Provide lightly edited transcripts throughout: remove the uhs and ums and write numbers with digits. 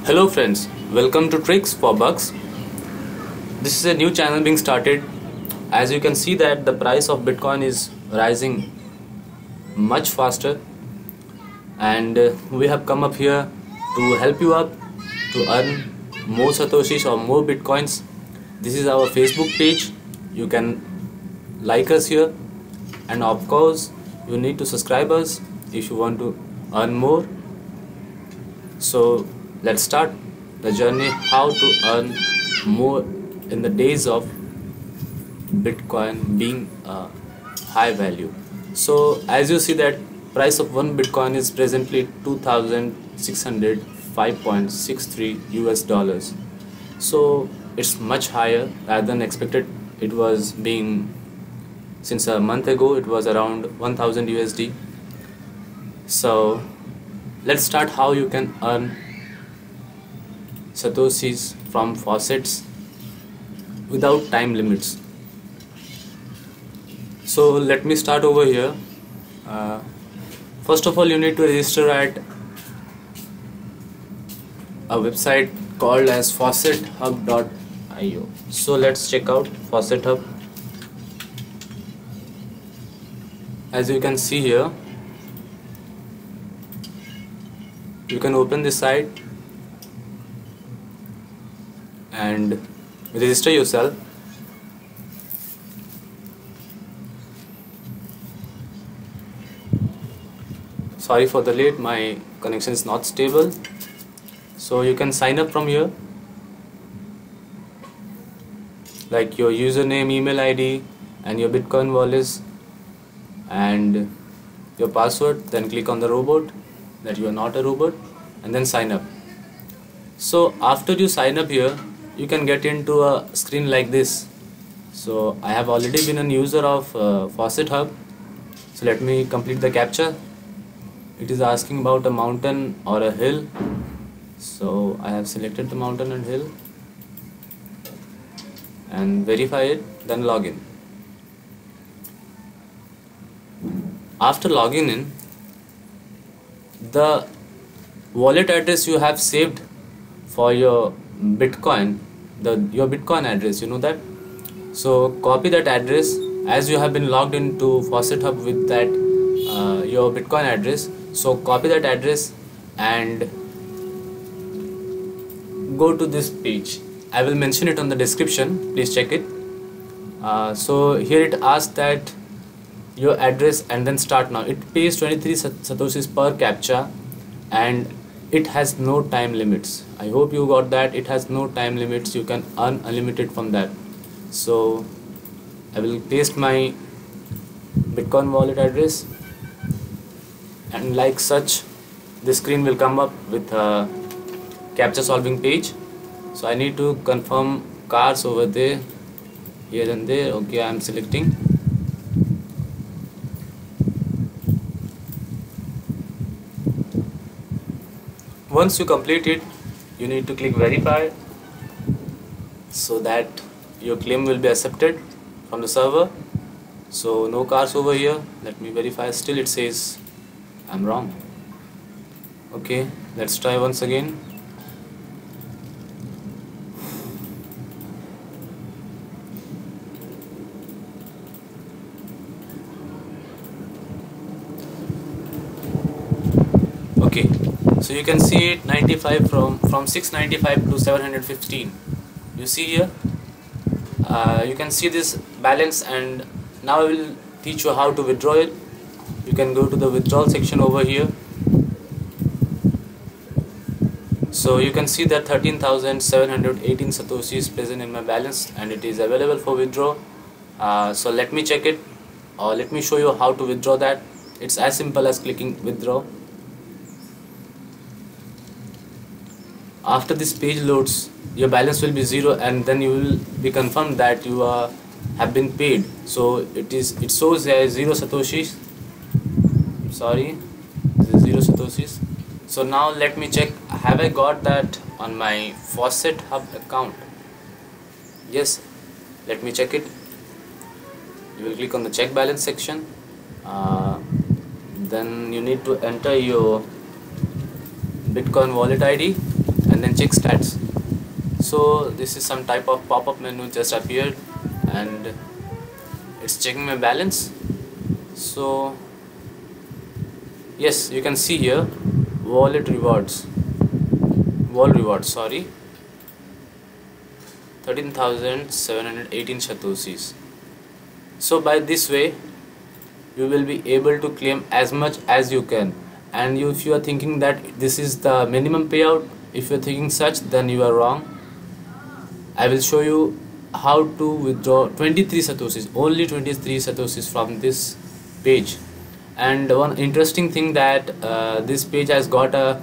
Hello friends, welcome to Tricks for Bucks. This is a new channel being started. As you can see that the price of Bitcoin is rising much faster, and we have come up here to help you up to earn more satoshis or more bitcoins. This is our Facebook page. You can like us here, and of course you need to subscribe us if you want to earn more. So let's start the journey how to earn more in the days of Bitcoin being a high value. So as you see that price of one Bitcoin is presently 2,605.63 US dollars. So it's much higher rather than expected. It was being, since a month ago it was around 1000 USD. So let's start how you can earn satoshis from faucets without time limits. So let me start over here. First of all, you need to register at a website called as faucethub.io. So let's check out Faucet Hub. As you can see here, you can open this site and register yourself. Sorry for the late, my connection is not stable. So you can sign up from here, like your username, email ID and your Bitcoin wallet and your password. Then click on the robot, that you are not a robot, and then sign up. So after you sign up here, you can get into a screen like this. So I have already been a user of Faucet Hub. So let me complete the captcha. It is asking about a mountain or a hill. So I have selected the mountain and hill and verify it, then log in. After logging in, the wallet address you have saved for your Bitcoin, your Bitcoin address, you know that. So copy that address, as you have been logged into Faucet Hub with that your Bitcoin address. So copy that address and go to this page. I will mention it on the description, please check it. So here it asks that your address and then start now. It pays 23 satoshis per captcha and it has no time limits. I hope you got that. It has no time limits. You can earn unlimited from that. So I will paste my Bitcoin wallet address, and like such the screen will come up with a captcha solving page. So I need to confirm cars over there, here and there. Okay, I am selecting. Once you complete it, you need to click verify so that your claim will be accepted from the server. So no cars over here. Let me verify. Still it says I'm wrong. Okay, let's try once again. Okay, so you can see it 95 from 695 to 715. You see here, you can see this balance, and now I will teach you how to withdraw it. You can go to the withdrawal section over here. So you can see that 13,718 satoshis present in my balance and it is available for withdraw. So let me check it, or let me show you how to withdraw that. It's as simple as clicking withdraw. After this page loads, your balance will be 0 and then you will be confirmed that you have been paid. So it shows 0 satoshis. Sorry, this is 0 satoshis. So now let me check, have I got that on my Faucet Hub account? Yes, let me check it. You will click on the check balance section. Then you need to enter your Bitcoin wallet ID and then check stats. So this is some type of pop-up menu just appeared, and it's checking my balance. So yes, you can see here wall rewards, sorry, 13,718 satoshis. So by this way you will be able to claim as much as you can. And if you are thinking that this is the minimum payout, if you are thinking such, then you are wrong. I will show you how to withdraw 23 satoshis, only 23 satoshis from this page. And one interesting thing that this page has got a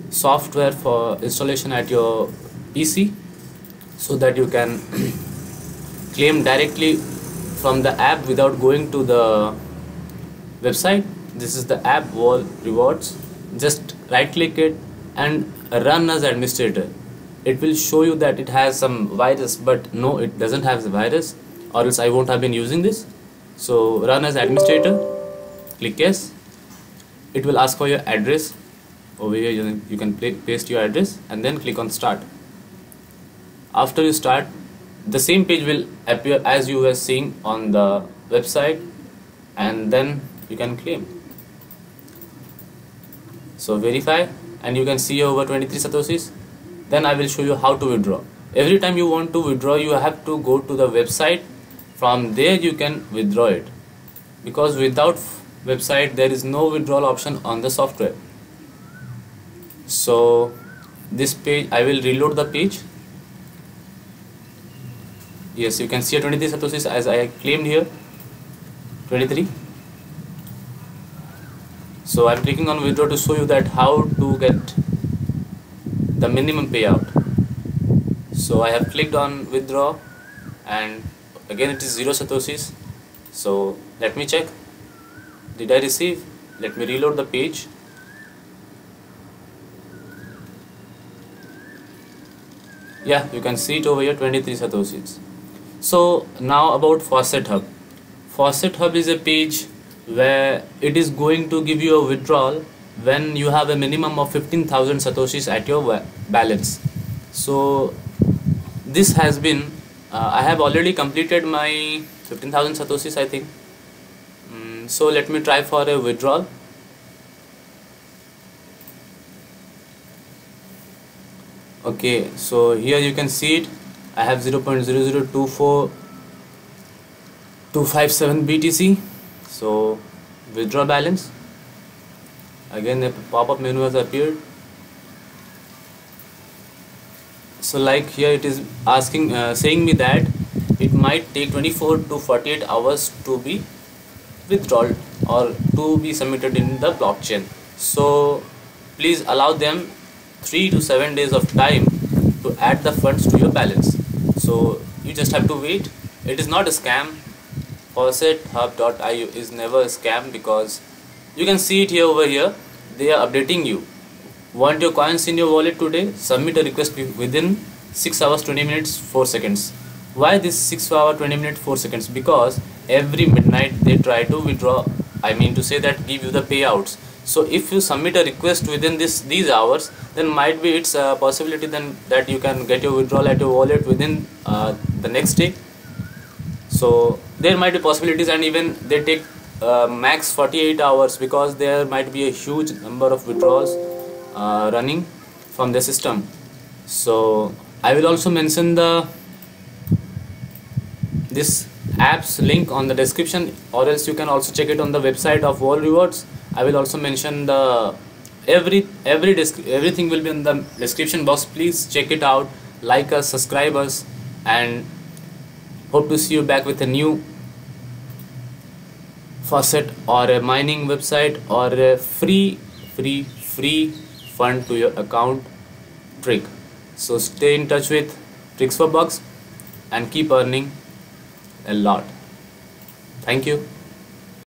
software for installation at your PC, so that you can claim directly from the app without going to the website. This is the app Wall Rewards. Just right click it and run as administrator. It will show you that it has some virus, but no, it doesn't have the virus, or else I won't have been using this. So run as administrator, click yes. It will ask for your address. Over here you can paste your address and then click on start. After you start, the same page will appear as you were seeing on the website, and then you can claim. So verify, and you can see over 23 satoshis. Then I will show you how to withdraw. Every time you want to withdraw, you have to go to the website. From there you can withdraw it, because without website there is no withdrawal option on the software. So this page, I will reload the page. Yes, you can see 23 satoshis as I claimed here, 23. So I'm clicking on withdraw to show you that how to get the minimum payout. So I have clicked on withdraw, and again it is 0 satoshis. So let me check, did I receive? Let me reload the page. Yeah, you can see it over here, 23 satoshis. So now about Faucet Hub. Faucet Hub is a page where it is going to give you a withdrawal when you have a minimum of 15,000 satoshis at your balance. So this has been I have already completed my 15,000 satoshis, I think. So let me try for a withdrawal. Okay, so here you can see it. I have 0.0024257 BTC. So withdraw balance. Again a pop-up menu has appeared. So like here it is asking, saying me that it might take 24 to 48 hours to be withdrawn or to be submitted in the blockchain. So please allow them 3 to 7 days of time to add the funds to your balance. So you just have to wait. It is not a scam. FaucetHub.io is never a scam, because you can see it here over here. They are updating you. Want your coins in your wallet today? Submit a request within 6 hours 20 minutes 4 seconds. Why this 6 hours 20 minutes 4 seconds? Because every midnight they try to withdraw, I mean to say that give you the payouts. So if you submit a request within these hours, then might be it's a possibility then that you can get your withdrawal at your wallet within the next day. So there might be possibilities, and even they take max 48 hours, because there might be a huge number of withdrawals running from the system. So I will also mention this app's link on the description, or else you can also check it on the website of Wall Rewards. I will also mention the everything will be in the description box. Please check it out, like us, subscribe us, and hope to see you back with a new faucet or a mining website or a free fund to your account trick. So stay in touch with Tricks for Bucks and keep earning a lot. Thank you.